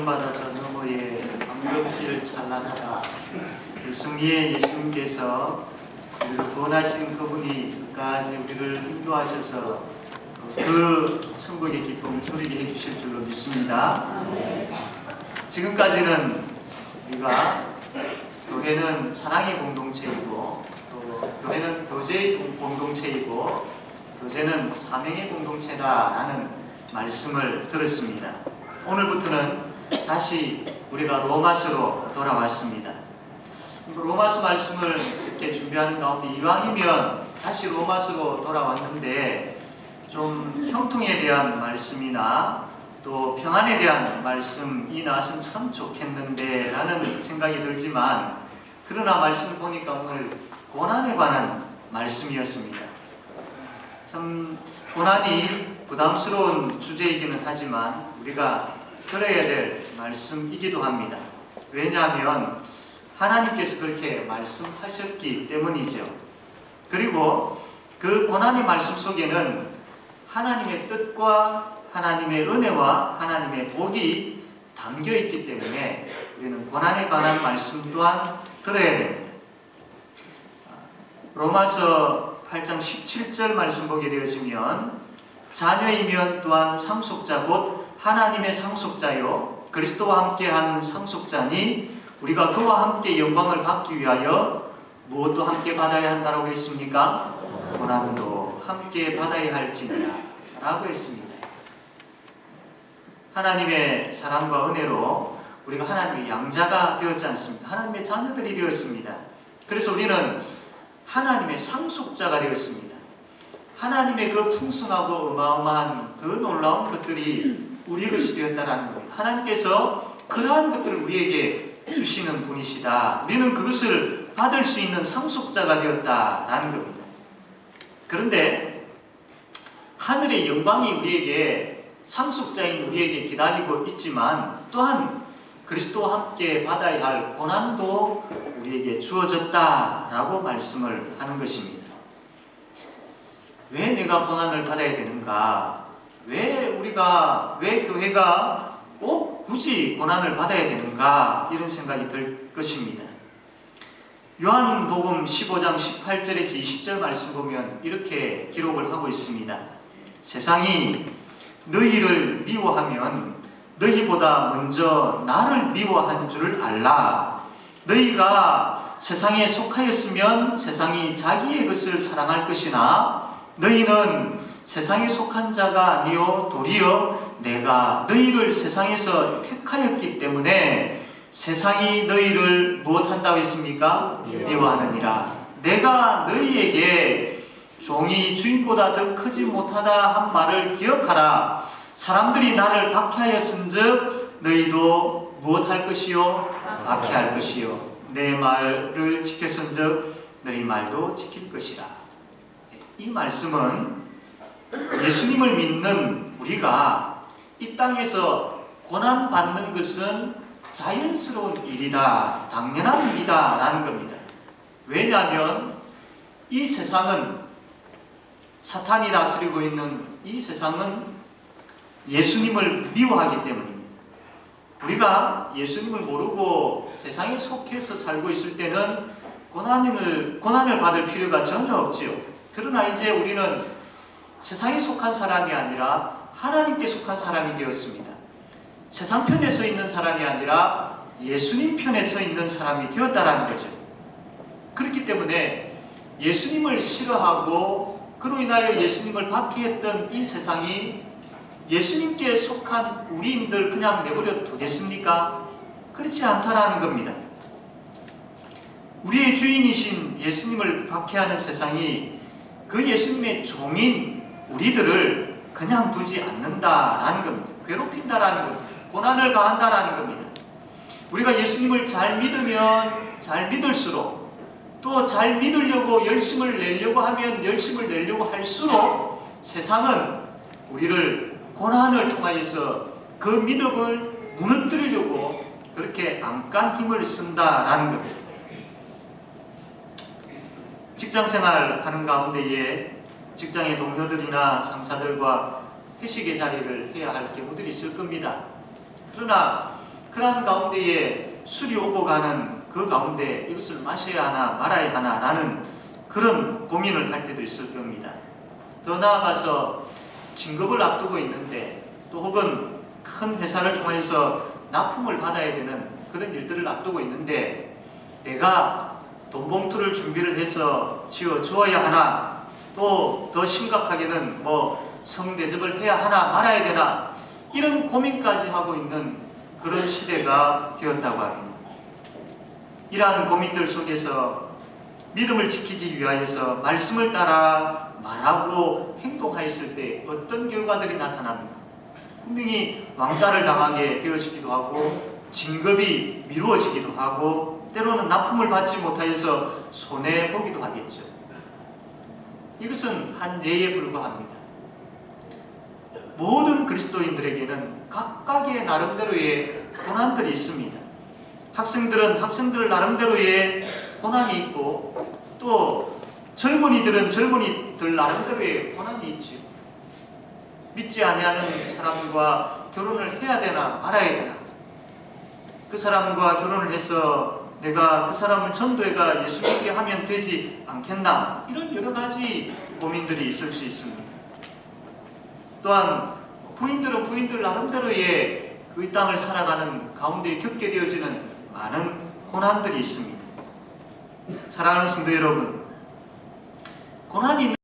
바다 저 너머에 광명길 찬란하다. 그 승리의 예수님께서 우리를 구원하신 그분이 끝까지 우리를 인도하셔서 그 천국의 기쁨을 누리게 해주실 줄로 믿습니다. 지금까지는 우리가 교회는 사랑의 공동체이고 또 교회는 교제의 공동체이고 교제는 사명의 공동체다라는 말씀을 들었습니다. 오늘부터는 다시 우리가 로마서로 돌아왔습니다. 로마서 말씀을 이렇게 준비하는 가운데 이왕이면 다시 로마서로 돌아왔는데 좀 형통에 대한 말씀이나 또 평안에 대한 말씀이 나왔으면 참 좋겠는데 라는 생각이 들지만 그러나 말씀 보니까 오늘 고난에 관한 말씀이었습니다. 참 고난이 부담스러운 주제이기는 하지만 우리가 들어야 될 말씀이기도 합니다. 왜냐하면 하나님께서 그렇게 말씀하셨기 때문이죠. 그리고 그 고난의 말씀 속에는 하나님의 뜻과 하나님의 은혜와 하나님의 복이 담겨 있기 때문에 우리는 고난에 관한 말씀 또한 들어야 됩니다. 로마서 8장 17절 말씀 보게 되어지면 자녀이면 또한 상속자 곧 하나님의 상속자요 그리스도와 함께한 상속자니 우리가 그와 함께 영광을 받기 위하여 무엇도 함께 받아야 한다고 했습니까? 고난도 함께 받아야 할지니라 라고 했습니다. 하나님의 사랑과 은혜로 우리가 하나님의 양자가 되었지 않습니까? 하나님의 자녀들이 되었습니다. 그래서 우리는 하나님의 상속자가 되었습니다. 하나님의 그 풍성하고 어마어마한 그 놀라운 것들이 우리 것이 되었다라는 겁니다. 하나님께서 그러한 것들을 우리에게 주시는 분이시다. 우리는 그것을 받을 수 있는 상속자가 되었다라는 겁니다. 그런데 하늘의 영광이 우리에게 상속자인 우리에게 기다리고 있지만 또한 그리스도와 함께 받아야 할 고난도 우리에게 주어졌다라고 말씀을 하는 것입니다. 왜 내가 고난을 받아야 되는가? 왜 교회가 꼭 굳이 고난을 받아야 되는가? 이런 생각이 들 것입니다. 요한복음 15장 18절에서 20절 말씀 보면 이렇게 기록을 하고 있습니다. 세상이 너희를 미워하면 너희보다 먼저 나를 미워한 줄을 알라. 너희가 세상에 속하였으면 세상이 자기의 것을 사랑할 것이나 너희는 세상에 속한 자가 아니요 도리어 내가 너희를 세상에서 택하였기 때문에 세상이 너희를 무엇한다고 했습니까? 미워하느니라. 내가 너희에게 종이 주인보다 더 크지 못하다 한 말을 기억하라. 사람들이 나를 박해하였은즉 너희도 무엇할 것이요? 박해할 것이요. 내 말을 지켰은즉 너희 말도 지킬 것이라. 이 말씀은 예수님을 믿는 우리가 이 땅에서 고난받는 것은 자연스러운 일이다, 당연한 일이다 라는 겁니다. 왜냐하면 이 세상은 사탄이 다스리고 있는 이 세상은 예수님을 미워하기 때문입니다. 우리가 예수님을 모르고 세상에 속해서 살고 있을 때는 고난을 받을 필요가 전혀 없지요. 그러나 이제 우리는 세상에 속한 사람이 아니라 하나님께 속한 사람이 되었습니다. 세상 편에 서 있는 사람이 아니라 예수님 편에 서 있는 사람이 되었다라는 거죠. 그렇기 때문에 예수님을 싫어하고 그로 인하여 예수님을 박해했던 이 세상이 예수님께 속한 우리인들 그냥 내버려 두겠습니까? 그렇지 않다라는 겁니다. 우리의 주인이신 예수님을 박해하는 세상이 그 예수님의 종인 우리들을 그냥 두지 않는다라는 겁니다. 괴롭힌다라는 겁니다. 고난을 가한다라는 겁니다. 우리가 예수님을 잘 믿으면 잘 믿을수록 또 잘 믿으려고 열심을 내려고 하면 열심을 내려고 할수록 세상은 우리를 고난을 통하여서 그 믿음을 무너뜨리려고 그렇게 안간 힘을 쓴다라는 겁니다. 직장생활 하는 가운데에 직장의 동료들이나 상사들과 회식의 자리를 해야 할 경우들이 있을 겁니다. 그러나 그러한 가운데에 술이 오고 가는 그 가운데 이것을 마셔야 하나 말아야 하나 라는 그런 고민을 할 때도 있을 겁니다. 더 나아가서 진급을 앞두고 있는데 또 혹은 큰 회사를 통해서 납품을 받아야 되는 그런 일들을 앞두고 있는데 내가 돈 봉투를 준비를 해서 지어주어야 하나, 또 더 심각하게는 성대접을 해야 하나 말아야 되나, 이런 고민까지 하고 있는 그런 시대가 되었다고 합니다. 이러한 고민들 속에서 믿음을 지키기 위하여서 말씀을 따라 말하고 행동하였을 때 어떤 결과들이 나타납니까? 분명히 왕따를 당하게 되어지기도 하고 진급이 미루어지기도 하고 때로는 납품을 받지 못하여서 손해보기도 하겠죠. 이것은 한 예에 불과합니다. 모든 그리스도인들에게는 각각의 나름대로의 고난들이 있습니다. 학생들은 학생들 나름대로의 고난이 있고 또 젊은이들은 젊은이들 나름대로의 고난이 있지요. 믿지 아니하는 사람과 결혼을 해야 되나 말아야 되나, 그 사람과 결혼을 해서 내가 그 사람을 전도해가 예수 믿게 하면 되지 않겠나, 이런 여러 가지 고민들이 있을 수 있습니다. 또한 부인들은 부인들 나름대로의 그 땅을 살아가는 가운데 겪게 되어지는 많은 고난들이 있습니다. 사랑하는 성도 여러분, 고난이